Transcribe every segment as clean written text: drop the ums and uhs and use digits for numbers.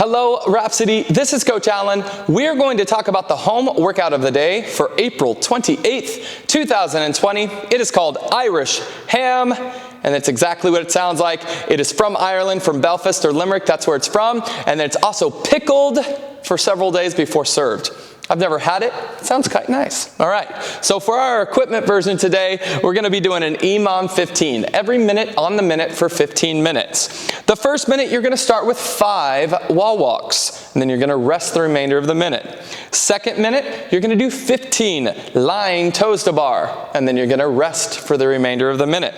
Hello, Rhapsody. This is Coach Allen. We're going to talk about the home workout of the day for April 28th, 2020. It is called Irish Ham, and it's exactly what it sounds like. It is from Ireland, from Belfast or Limerick. That's where it's from. And it's also pickled for several days before served. I've never had it. It sounds quite nice. All right. So for our equipment version today, we're going to be doing an EMOM 15, every minute on the minute for 15 minutes. The first minute, you're going to start with 5 wall walks, and then you're going to rest the remainder of the minute. Second minute, you're going to do 15 lying toes to bar, and then you're going to rest for the remainder of the minute.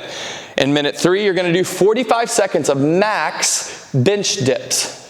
In minute 3, you're going to do 45 seconds of max bench dips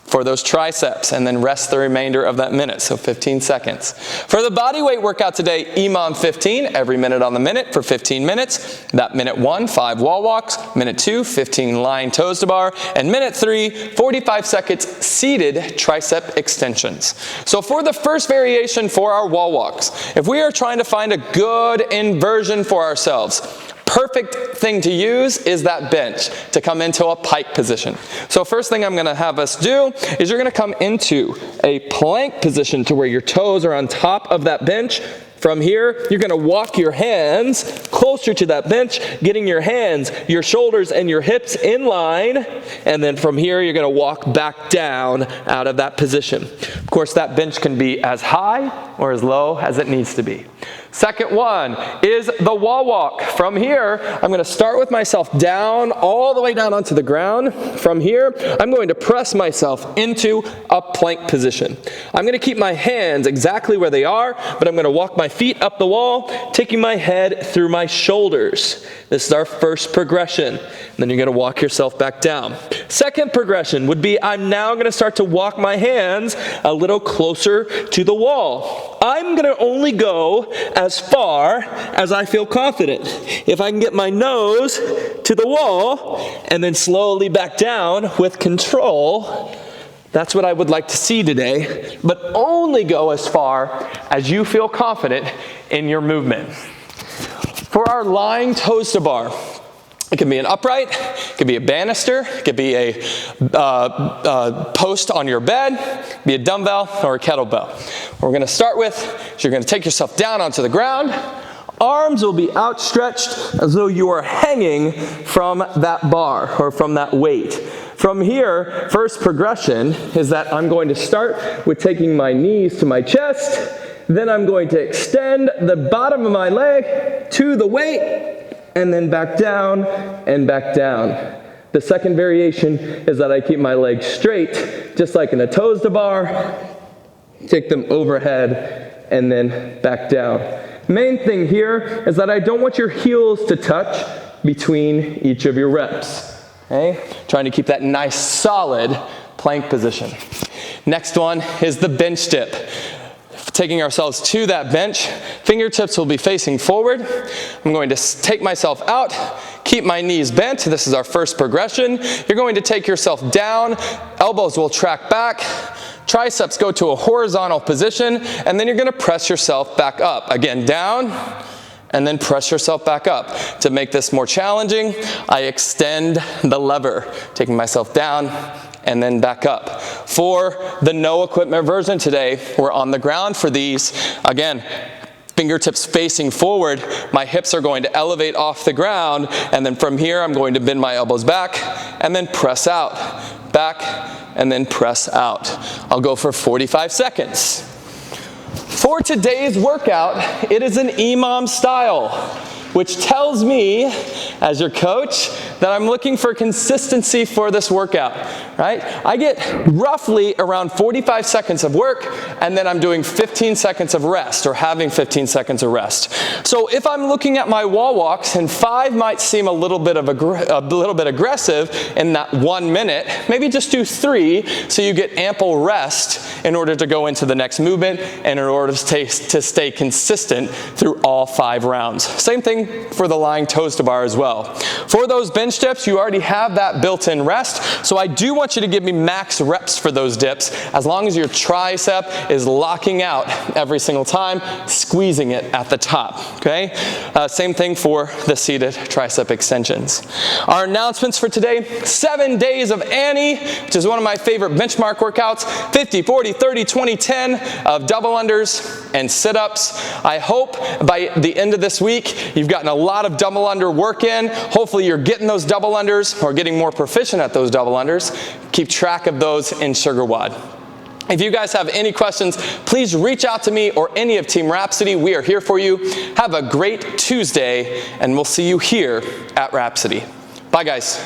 for those triceps, and then rest the remainder of that minute, so 15 seconds. For the body weight workout today, EMOM 15, every minute on the minute for 15 minutes. That minute 1, 5 wall walks. Minute 2, 15 lying toes to bar. And minute 3, 45 seconds seated tricep extensions. So for the first variation for our wall walks, if we are trying to find a good inversion for ourselves, perfect thing to use is that bench to come into a pike position. So first thing I'm going to have us do is you're going to come into a plank position to where your toes are on top of that bench. From here, you're going to walk your hands closer to that bench, getting your hands, your shoulders, and your hips in line. And then from here, you're going to walk back down out of that position. Of course, that bench can be as high or as low as it needs to be. Second one is the wall walk. From here, I'm going to start with myself down, all the way down onto the ground. From here, I'm going to press myself into a plank position. I'm going to keep my hands exactly where they are, but I'm going to walk my feet up the wall, taking my head through my shoulders. This is our first progression. And then you're going to walk yourself back down. Second progression would be I'm now going to start to walk my hands a little closer to the wall. I'm going to only go as far as I feel confident. If I can get my nose to the wall and then slowly back down with control, that's what I would like to see today, but only go as far as you feel confident in your movement. For our lying toes to bar, it can be an upright, it could be a banister, it could be a post on your bed, it could be a dumbbell or a kettlebell. What we're going to start with is you're going to take yourself down onto the ground. Arms will be outstretched as though you are hanging from that bar or from that weight. From here, first progression is that I'm going to start with taking my knees to my chest. Then I'm going to extend the bottom of my leg to the weight, and then back down and back down. The second variation is that I keep my legs straight, just like in a toes to bar, take them overhead, and then back down. Main thing here is that I don't want your heels to touch between each of your reps. Okay? Trying to keep that nice solid plank position. Next one is the bench dip. Taking ourselves to that bench, fingertips will be facing forward. I'm going to take myself out, keep my knees bent. This is our first progression. You're going to take yourself down, elbows will track back, triceps go to a horizontal position, and then you're going to press yourself back up. Again, down, and then press yourself back up. To make this more challenging, I extend the lever, taking myself down, and then back up. For the no equipment version today, we're on the ground for these. Again, fingertips facing forward, my hips are going to elevate off the ground, and then from here I'm going to bend my elbows back and then press out, back, and then press out. I'll go for 45 seconds. For today's workout, it is an EMOM style, which tells me, as your coach, that I'm looking for consistency for this workout, right? I get roughly around 45 seconds of work, and then I'm doing 15 seconds of rest, or having 15 seconds of rest. So if I'm looking at my wall walks, and 5 might seem a little bit aggressive in that 1 minute, maybe just do 3 so you get ample rest in order to go into the next movement and in order to stay consistent through all 5 rounds. Same thing for the lying toes to bar as well. For those bench bench dips, you already have that built-in rest, so I do want you to give me max reps for those dips, as long as your tricep is locking out every single time, squeezing it at the top, okay? Same thing for the seated tricep extensions. Our announcements for today: 7 days of Annie, which is one of my favorite benchmark workouts, 50, 40, 30, 20, 10 of double unders and sit-ups. I hope by the end of this week, you've gotten a lot of double under work in. Hopefully you're getting those double unders or getting more proficient at those double unders. Keep track of those in Sugar WOD. If you guys have any questions, please reach out to me or any of Team Rhapsody. We are here for you. Have a great Tuesday, and we'll see you here at Rhapsody. Bye, guys.